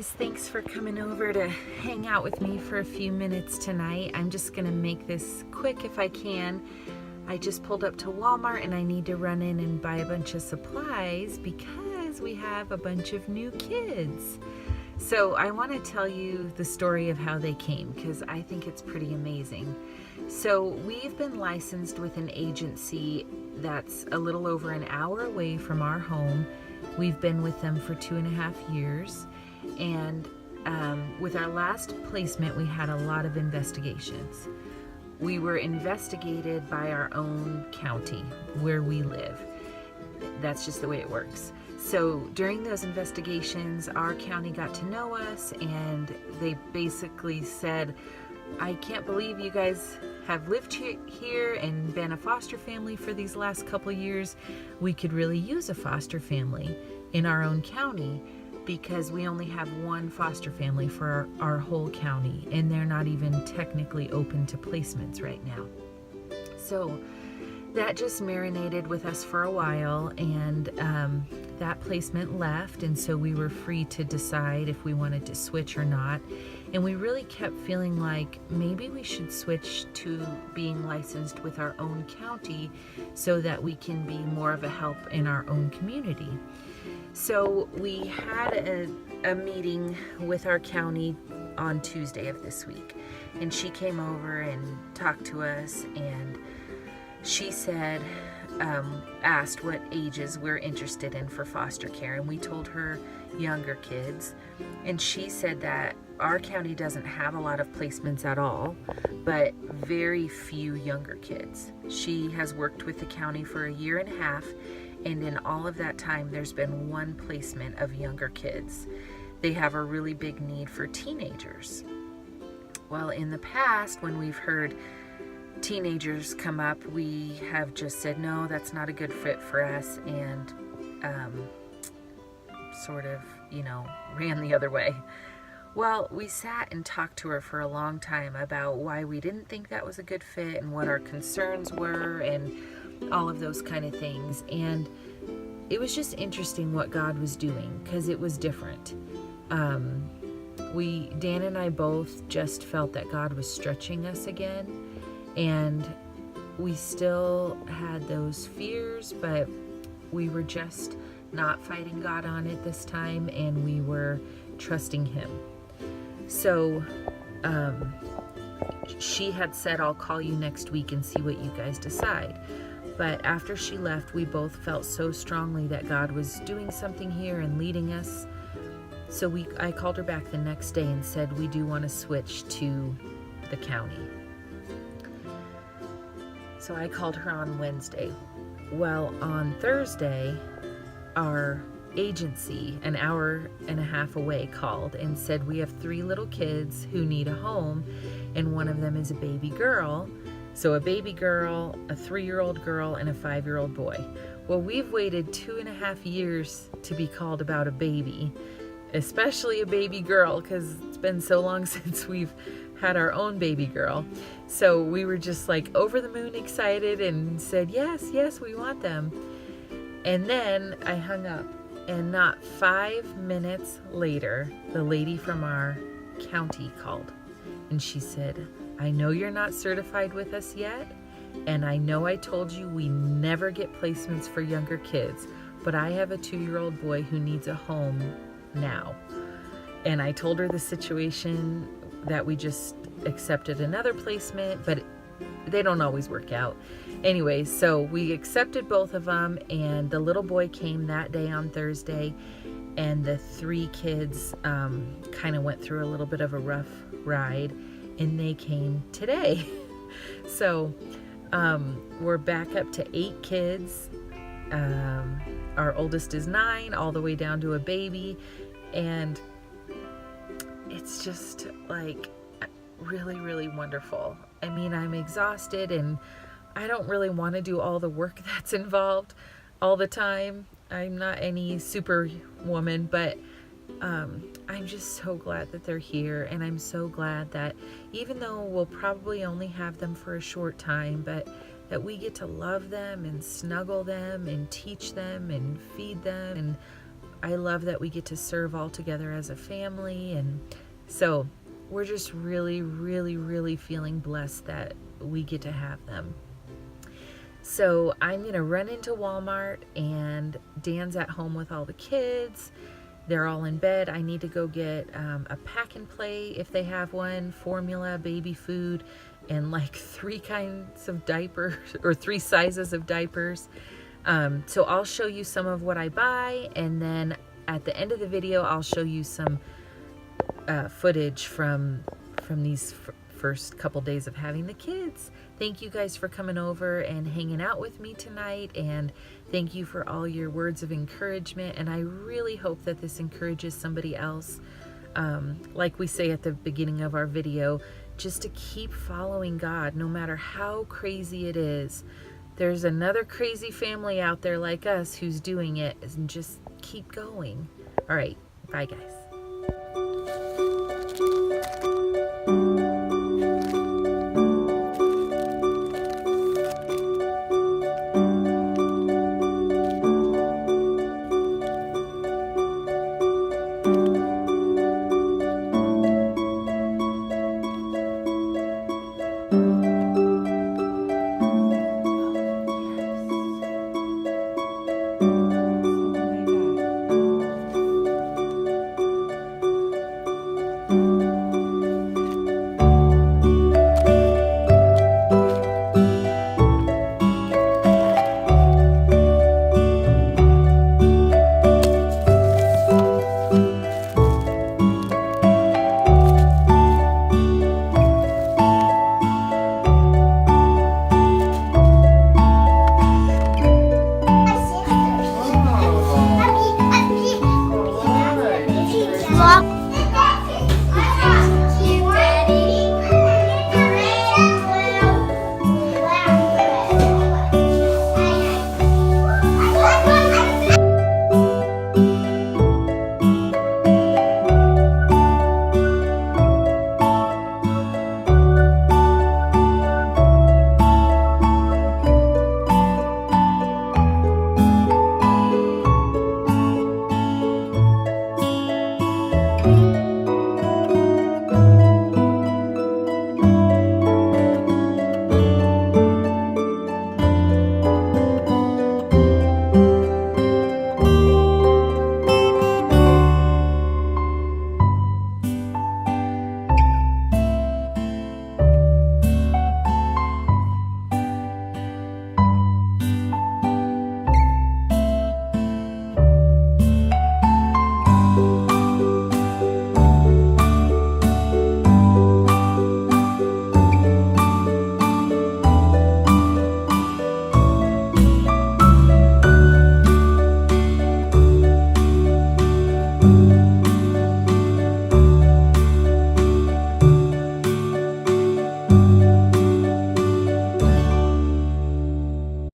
guys, thanks for coming over to hang out with me for a few minutes tonight. I'm just gonna make this quick if I can. I just pulled up to Walmart and I need to run in and buy a bunch of supplies because we have a bunch of new kids. So I want to tell you the story of how they came because I think it's pretty amazing. So we've been licensed with an agency that's a little over an hour away from our home. We've been with them for 2.5 years, and with our last placement we had a lot of investigations. We were investigated by our own county where we live. That's just the way it works. So during those investigations, our county got to know us and they basically said, I can't believe you guys have lived here and been a foster family for these last couple years. We could really use a foster family in our own county because we only have one foster family for our whole county, and they're not even technically open to placements right now. So that just marinated with us for a while, and that placement left, and so we were free to decide if we wanted to switch or not. And we really kept feeling like maybe we should switch to being licensed with our own county so that we can be more of a help in our own community. So we had a meeting with our county on Tuesday of this week, and she came over and talked to us, and she said, asked what ages we're interested in for foster care, and we told her younger kids, and she said that our county doesn't have a lot of placements at all, but very few younger kids. She has worked with the county for 1.5 years, and in all of that time there's been one placement of younger kids. They have a really big need for teenagers. Well, in the past, when we've heard teenagers come up, we have just said, no, that's not a good fit for us, and sort of, ran the other way. Well, we sat and talked to her for a long time about why we didn't think that was a good fit and what our concerns were and all of those kind of things. And it was just interesting what God was doing because it was different. Dan and I both just felt that God was stretching us again, and we still had those fears, but we were just not fighting God on it this time, and we were trusting Him. So she had said, I'll call you next week and see what you guys decide. But after she left, we both felt so strongly that God was doing something here and leading us. So I called her back the next day and said, we do want to switch to the county. So I called her on Wednesday. Well, on Thursday, our agency, 1.5 hours away, called and said, we have 3 little kids who need a home, and one of them is a baby girl. So a baby girl, a 3-year-old girl, and a 5-year-old boy. Well, we've waited 2.5 years to be called about a baby, especially a baby girl, because it's been so long since we've had our own baby girl. So we were just like over the moon excited and said, yes, we want them. And then I hung up, and not 5 minutes later, the lady from our county called, and she said, I know you're not certified with us yet, and I know I told you we never get placements for younger kids, but I have a 2-year-old boy who needs a home now. And I told her the situation, that we just accepted another placement, but they don't always work out. Anyway, so we accepted both of them, and the little boy came that day on Thursday, and the 3 kids kind of went through a little bit of a rough ride, and they came today. So we're back up to 8 kids. Our oldest is 9, all the way down to a baby, and it's just like really, really wonderful. I mean, I'm exhausted and I don't really want to do all the work that's involved all the time. I'm not any superwoman, but I'm just so glad that they're here, and I'm so glad that even though we'll probably only have them for a short time, but that we get to love them and snuggle them and teach them and feed them and I love that we get to serve all together as a family. And so we're just really, really, really feeling blessed that we get to have them. So I'm going to run into Walmart, and Dan's at home with all the kids. They're all in bed. I need to go get a pack and play if they have one, formula, baby food, and like 3 kinds of diapers or 3 sizes of diapers. So I'll show you some of what I buy, and then at the end of the video I'll show you some footage from these first couple days of having the kids. Thank you guys for coming over and hanging out with me tonight, and thank you for all your words of encouragement, and I really hope that this encourages somebody else. Like we say at the beginning of our video, just to keep following God no matter how crazy it is. There's another crazy family out there like us who's doing it, and just keep going. All right, bye guys.